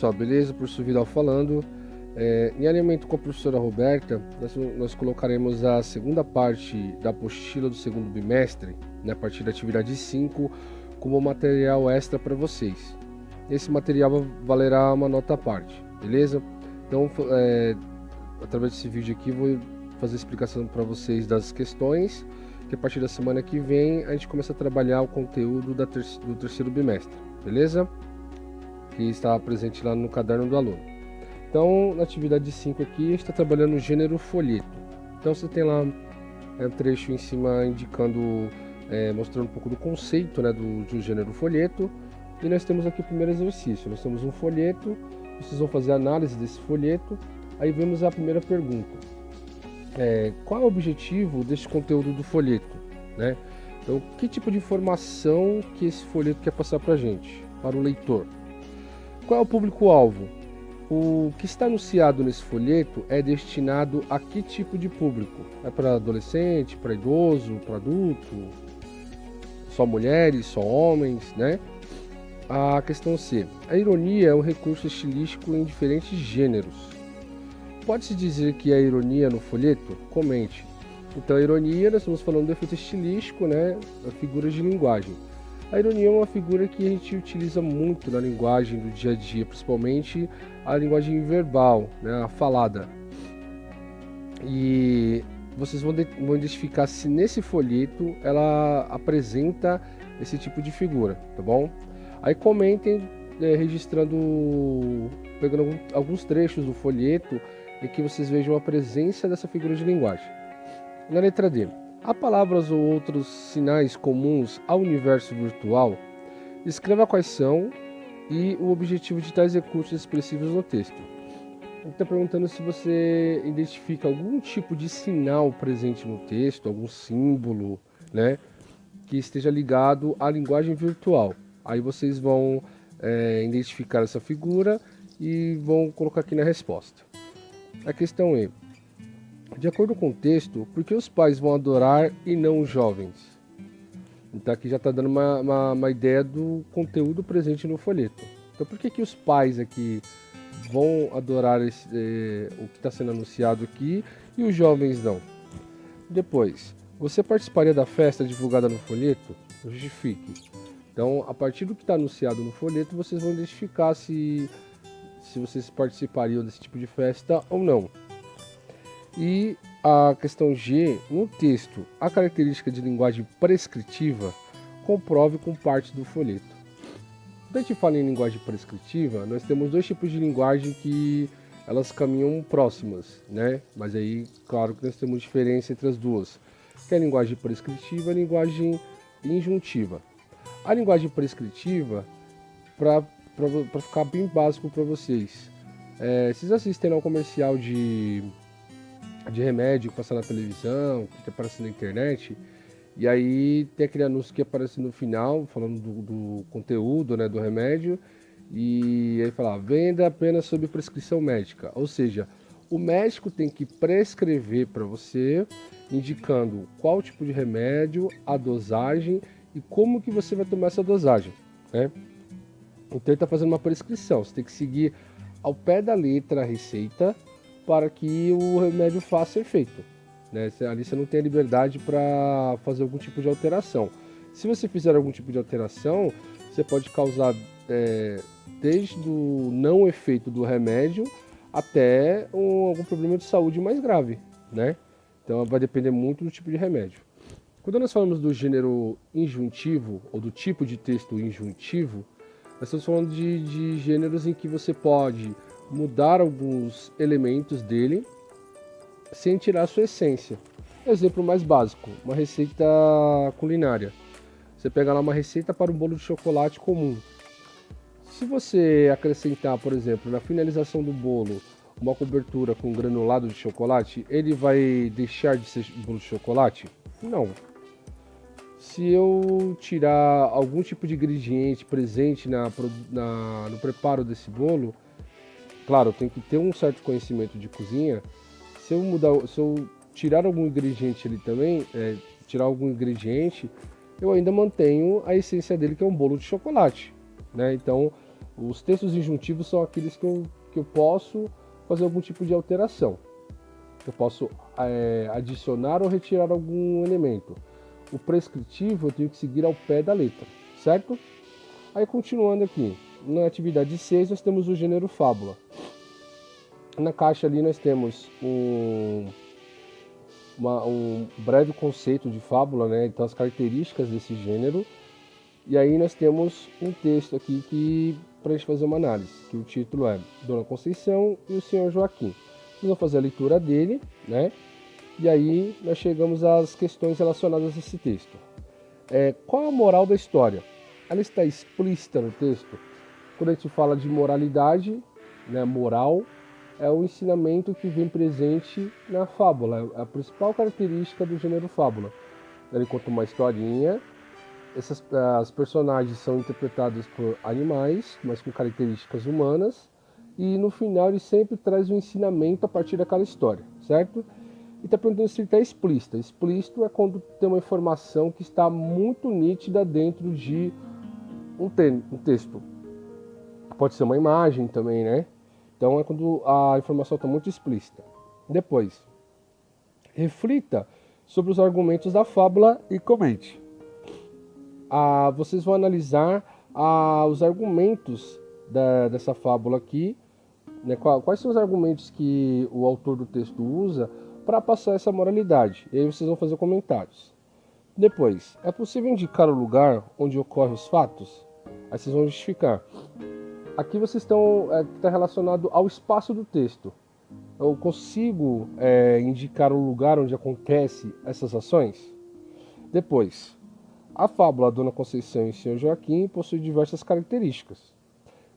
pessoal, beleza? Professor Vidal falando. Em alinhamento com a professora Roberta, nós colocaremos a segunda parte da apostila do segundo bimestre, né, a partir da atividade 5, como material extra para vocês. Esse material valerá uma nota à parte, beleza? Então, através desse vídeo aqui, vou fazer a explicação para vocês das questões, que a partir da semana que vem a gente começa a trabalhar o conteúdo do terceiro bimestre, beleza? Que está presente lá no caderno do aluno. Então, na atividade 5 aqui, a gente está trabalhando o gênero folheto. Então, você tem lá um trecho em cima indicando, mostrando um pouco do conceito, né, do gênero folheto. E nós temos aqui o primeiro exercício. Nós temos um folheto, vocês vão fazer a análise desse folheto. Aí vemos a primeira pergunta. Qual é o objetivo deste conteúdo do folheto, né? Então, que tipo de informação que esse folheto quer passar para a gente, para o leitor? Qual é o público-alvo? O que está anunciado nesse folheto é destinado a que tipo de público? É para adolescente, para idoso, para adulto? Só mulheres, só homens, né? A questão C. A ironia é um recurso estilístico em diferentes gêneros. Pode-se dizer que há ironia no folheto? Comente. Então, a ironia, nós estamos falando do efeito estilístico, né? Figuras de linguagem. A ironia é uma figura que a gente utiliza muito na linguagem do dia a dia, principalmente a linguagem verbal, né, a falada. E vocês vão identificar se nesse folheto ela apresenta esse tipo de figura, tá bom? Aí comentem, pegando alguns trechos do folheto em que vocês vejam a presença dessa figura de linguagem. Na letra D. Há palavras ou outros sinais comuns ao universo virtual? Escreva quais são e o objetivo de tais recursos expressivos no texto. Ele está perguntando se você identifica algum tipo de sinal presente no texto, algum símbolo, né, que esteja ligado à linguagem virtual. Aí vocês vão identificar essa figura e vão colocar aqui na resposta. A questão é: de acordo com o texto, por que os pais vão adorar e não os jovens? Então aqui já está dando uma ideia do conteúdo presente no folheto. Então por que os pais aqui vão adorar o que está sendo anunciado aqui e os jovens não? Depois, você participaria da festa divulgada no folheto? Justifique. Então, a partir do que está anunciado no folheto, vocês vão identificar se vocês participariam desse tipo de festa ou não. E a questão G, no texto, a característica de linguagem prescritiva, comprove com parte do folheto. Quando a gente fala em linguagem prescritiva, nós temos dois tipos de linguagem que elas caminham próximas, né? Mas aí, claro que nós temos diferença entre as duas, que é a linguagem prescritiva e a linguagem injuntiva. A linguagem prescritiva, para ficar bem básico para vocês, vocês assistem ao comercial de remédio que passa na televisão, que aparece na internet, e aí tem aquele anúncio que aparece no final, falando do conteúdo, né, do remédio, e aí fala, venda apenas sob prescrição médica, ou seja, o médico tem que prescrever para você, indicando qual tipo de remédio, a dosagem e como que você vai tomar essa dosagem, né? Então ele está fazendo uma prescrição, você tem que seguir ao pé da letra a receita para que o remédio faça efeito, né? Ali você não tem a liberdade para fazer algum tipo de alteração. Se você fizer algum tipo de alteração, você pode causar desde o não efeito do remédio até algum problema de saúde mais grave, né? Então vai depender muito do tipo de remédio. Quando nós falamos do gênero injuntivo ou do tipo de texto injuntivo, nós estamos falando de gêneros em que você pode mudar alguns elementos dele sem tirar a sua essência. Exemplo mais básico, uma receita culinária. Você pega lá uma receita para um bolo de chocolate comum. Se você acrescentar, por exemplo, na finalização do bolo, uma cobertura com granulado de chocolate, ele vai deixar de ser bolo de chocolate? Não. Se eu tirar algum tipo de ingrediente presente no preparo desse bolo, claro, eu tenho que ter um certo conhecimento de cozinha. Se eu tirar algum ingrediente ali também, eu ainda mantenho a essência dele, que é um bolo de chocolate, né? Então, Os textos injuntivos são aqueles que eu posso fazer algum tipo de alteração. Eu posso adicionar ou retirar algum elemento. O prescritivo eu tenho que seguir ao pé da letra, certo? Aí continuando aqui, na atividade 6 nós temos o gênero fábula. Na caixa ali nós temos um breve conceito de fábula, né? Então as características desse gênero. E aí nós temos um texto aqui para a gente fazer uma análise, que o título é Dona Conceição e o Senhor Joaquim. Vocês vão fazer a leitura dele, né? E aí nós chegamos às questões relacionadas a esse texto. Qual a moral da história? Ela está explícita no texto. Quando a gente fala de moralidade, né, moral é o ensinamento que vem presente na fábula, é a principal característica do gênero fábula. Ele conta uma historinha, as personagens são interpretadas por animais, mas com características humanas, e no final ele sempre traz um ensinamento a partir daquela história, certo? E está perguntando se ele está explícito. Explícito é quando tem uma informação que está muito nítida dentro de um texto. Pode ser uma imagem também, né? Então é quando a informação está muito explícita. Depois, reflita sobre os argumentos da fábula e comente. Vocês vão analisar os argumentos dessa fábula aqui, né? Quais são os argumentos que o autor do texto usa para passar essa moralidade. E aí vocês vão fazer comentários. Depois, é possível indicar o lugar onde ocorrem os fatos? Aí vocês vão justificar. Aqui vocês estão tá relacionado ao espaço do texto. Eu consigo indicar o lugar onde acontecem essas ações? Depois, a fábula Dona Conceição e o Senhor Joaquim possui diversas características.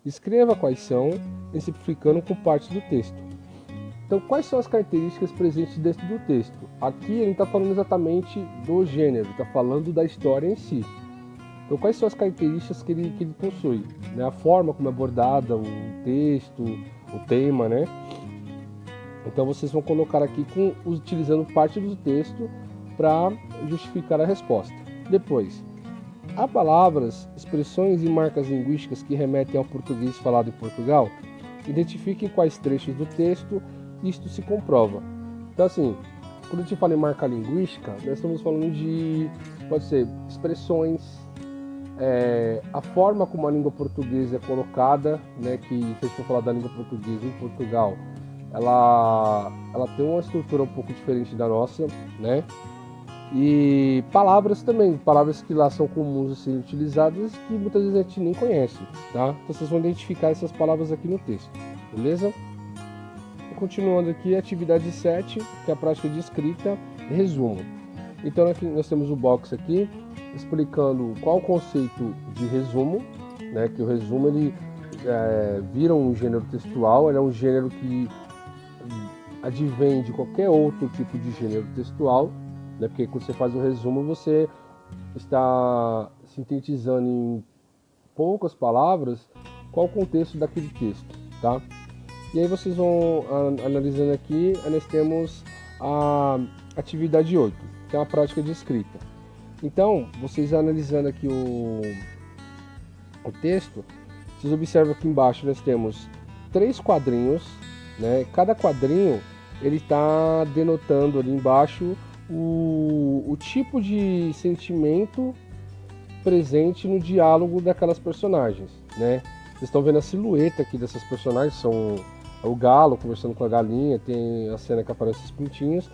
Escreva quais são, exemplificando com partes do texto. Então, quais são as características presentes dentro do texto? Aqui ele está falando exatamente do gênero, está falando da história em si. Então, quais são as características que ele possui? Né? A forma como é abordada, o texto, o tema, né? Então, vocês vão colocar aqui utilizando parte do texto para justificar a resposta. Depois, há palavras, expressões e marcas linguísticas que remetem ao português falado em Portugal? Identifiquem quais trechos do texto isto se comprova. Então, assim, quando a gente fala em marca linguística, nós estamos falando de, pode ser, expressões, a forma como a língua portuguesa é colocada, né, que se a gente for falar da língua portuguesa em Portugal, ela tem uma estrutura um pouco diferente da nossa, né? E palavras também, palavras que lá são comuns a serem utilizadas que muitas vezes a gente nem conhece, tá? Então vocês vão identificar essas palavras aqui no texto, beleza? Continuando aqui, atividade 7, que é a prática de escrita, resumo. Então aqui nós temos o box aqui, explicando qual o conceito de resumo, né? Que o resumo ele vira um gênero textual, ele é um gênero que advém de qualquer outro tipo de gênero textual, né? Porque quando você faz o resumo, você está sintetizando em poucas palavras qual o contexto daquele texto, tá? E aí vocês vão analisando aqui, nós temos a atividade 8, que é uma prática de escrita. Então, vocês analisando aqui o texto, vocês observam aqui embaixo nós temos 3 quadrinhos, né? Cada quadrinho ele está denotando ali embaixo o tipo de sentimento presente no diálogo daquelas personagens, né? Vocês estão vendo a silhueta aqui dessas personagens, são o galo conversando com a galinha, tem a cena que aparece os pintinhos.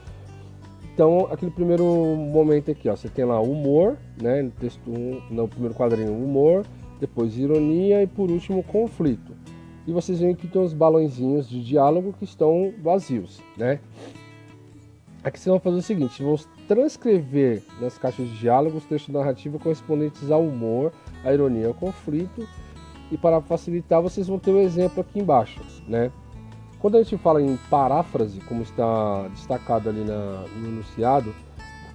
Então, aquele primeiro momento aqui, ó, você tem lá humor, né, no texto 1, no primeiro quadrinho, humor, depois ironia e por último conflito. E vocês veem que tem uns balãozinhos de diálogo que estão vazios, né? Aqui vocês vão fazer o seguinte, vão transcrever nas caixas de diálogo os textos narrativos correspondentes ao humor, à ironia e ao conflito. E para facilitar, vocês vão ter um exemplo aqui embaixo, né? Quando a gente fala em paráfrase, como está destacado ali no enunciado,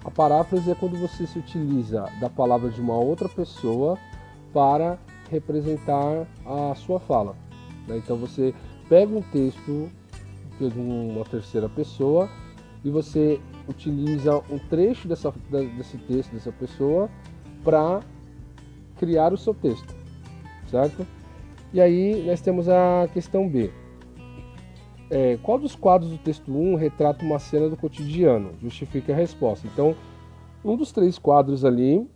a paráfrase é quando você se utiliza da palavra de uma outra pessoa para representar a sua fala, né? Então você pega um texto de uma terceira pessoa e você utiliza um trecho desse texto dessa pessoa para criar o seu texto, certo? E aí nós temos a questão B. Qual dos quadros do texto 1 retrata uma cena do cotidiano? Justifique a resposta. Então, um dos 3 quadros ali,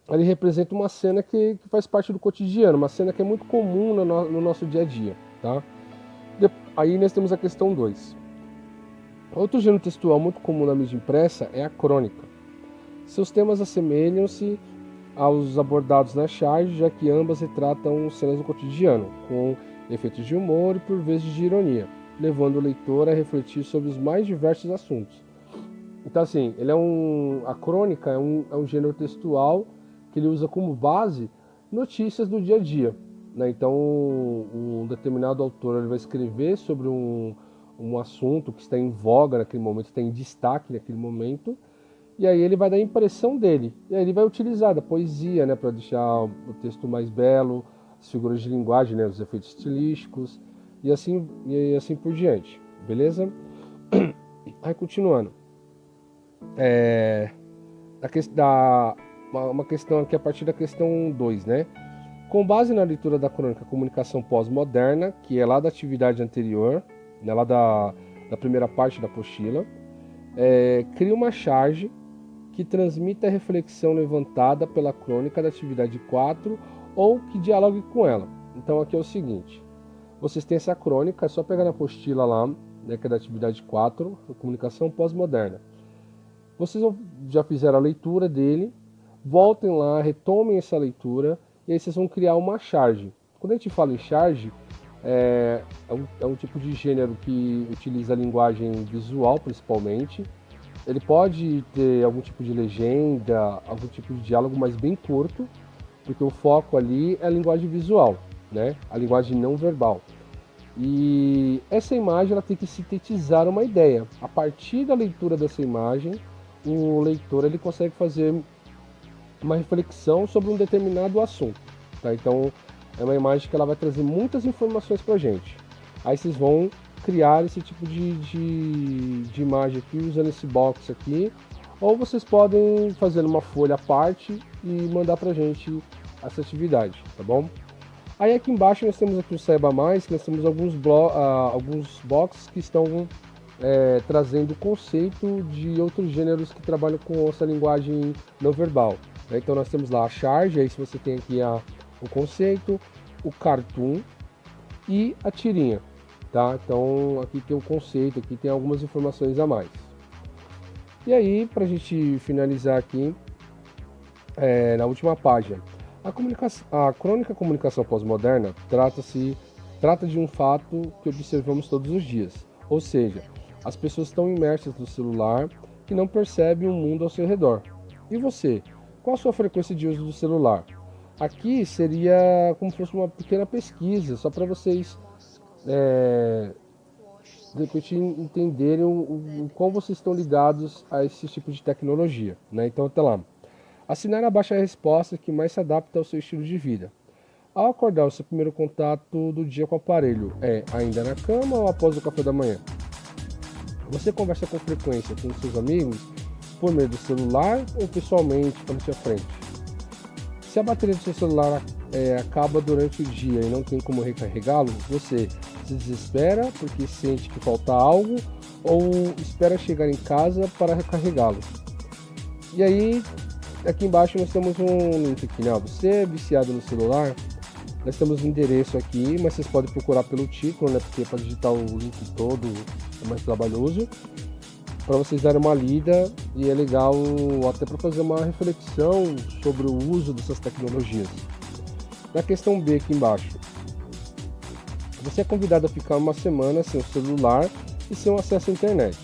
ele representa uma cena que faz parte do cotidiano, uma cena que é muito comum no nosso dia a dia, tá? Aí nós temos a questão 2. Outro gênero textual muito comum na mídia impressa é a crônica. Seus temas assemelham-se aos abordados na charge, já que ambas retratam cenas do cotidiano, com efeitos de humor e por vezes de ironia, levando o leitor a refletir sobre os mais diversos assuntos. Então assim, a crônica é um gênero textual que ele usa como base notícias do dia a dia, né? Então um determinado autor ele vai escrever sobre um assunto que está em voga naquele momento, está em destaque naquele momento, e aí ele vai dar a impressão dele, e aí ele vai utilizar da poesia, né, para deixar o texto mais belo, as figuras de linguagem, né, os efeitos estilísticos, e assim por diante, beleza? Aí continuando, uma questão aqui a partir da questão 2, né? Com base na leitura da crônica Comunicação Pós-Moderna, que é lá da atividade anterior, né, lá da primeira parte da apostila, cria uma charge que transmita a reflexão levantada pela crônica da atividade 4 ou que dialogue com ela. Então aqui é o seguinte, vocês têm essa crônica, é só pegar na apostila lá, né, que é da atividade 4, Comunicação Pós-Moderna. Vocês já fizeram a leitura dele, voltem lá, retomem essa leitura e aí vocês vão criar uma charge. Quando a gente fala em charge, é um tipo de gênero que utiliza a linguagem visual principalmente. Ele pode ter algum tipo de legenda, algum tipo de diálogo, mas bem curto, porque o foco ali é a linguagem visual, né? A linguagem não verbal. E essa imagem ela tem que sintetizar uma ideia. A partir da leitura dessa imagem, o leitor ele consegue fazer uma reflexão sobre um determinado assunto, tá? Então é uma imagem que ela vai trazer muitas informações para a gente. Aí vocês vão criar esse tipo de imagem aqui usando esse box aqui, ou vocês podem fazer uma folha à parte e mandar para a gente essa atividade, tá bom? Aí aqui embaixo nós temos aqui o Saiba Mais, que nós temos alguns boxes que estão trazendo o conceito de outros gêneros que trabalham com essa linguagem não verbal. Então nós temos lá a charge, aí se você tem aqui o conceito, o cartoon e a tirinha, tá? Então aqui tem o conceito, aqui tem algumas informações a mais. E aí, para a gente finalizar aqui, na última página, a crônica Comunicação Pós-Moderna trata de um fato que observamos todos os dias, ou seja, as pessoas estão imersas no celular e não percebem o mundo ao seu redor. E você? Qual a sua frequência de uso do celular? Aqui seria como se fosse uma pequena pesquisa, só para vocês de repente entenderem o quão vocês estão ligados a esse tipo de tecnologia, né? Então até lá. Assinar abaixo a resposta que mais se adapta ao seu estilo de vida. Ao acordar, o seu primeiro contato do dia com o aparelho é ainda na cama ou após o café da manhã? Você conversa com frequência com seus amigos por meio do celular ou pessoalmente na sua frente? Se a bateria do seu celular acaba durante o dia e não tem como recarregá-lo, você se desespera porque sente que falta algo ou espera chegar em casa para recarregá-lo? E aí, aqui embaixo nós temos um link aqui, né? Você é viciado no celular? Nós temos um endereço aqui, mas vocês podem procurar pelo título, né? Porque para digitar o link todo é mais trabalhoso. Para vocês darem uma lida e é legal até para fazer uma reflexão sobre o uso dessas tecnologias. Na questão B aqui embaixo, você é convidado a ficar uma semana sem o celular e sem o acesso à internet.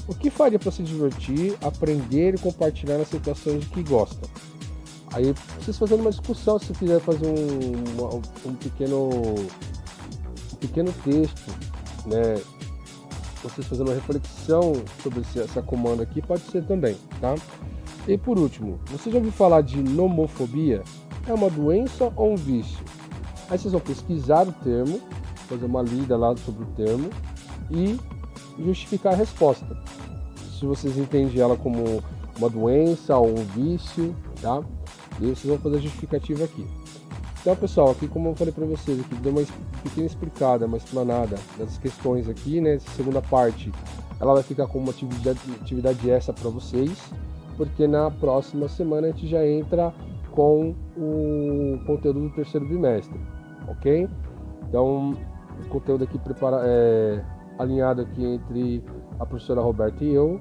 O que faria para se divertir, aprender e compartilhar nas situações de que gosta? Aí vocês fazendo uma discussão, se quiser fazer um pequeno texto, né? Vocês fazendo uma reflexão sobre essa comanda aqui, pode ser também, tá? E por último, você já ouviu falar de nomofobia? É uma doença ou um vício? Aí vocês vão pesquisar o termo, fazer uma lida lá sobre o termo e justificar a resposta. Se vocês entendem ela como uma doença ou um vício, tá? E vocês vão fazer a justificativa aqui. Então, pessoal, aqui como eu falei para vocês, aqui deu uma pequena explicada, uma explanada das questões aqui, né? Essa segunda parte, ela vai ficar como uma atividade extra para vocês, porque na próxima semana a gente já entra com o conteúdo do terceiro bimestre, ok? Então, o conteúdo aqui alinhado aqui entre a professora Roberta e eu,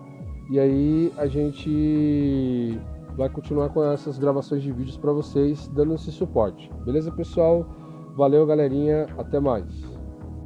e aí a gente vai continuar com essas gravações de vídeos para vocês, dando esse suporte. Beleza, pessoal? Valeu, galerinha. Até mais.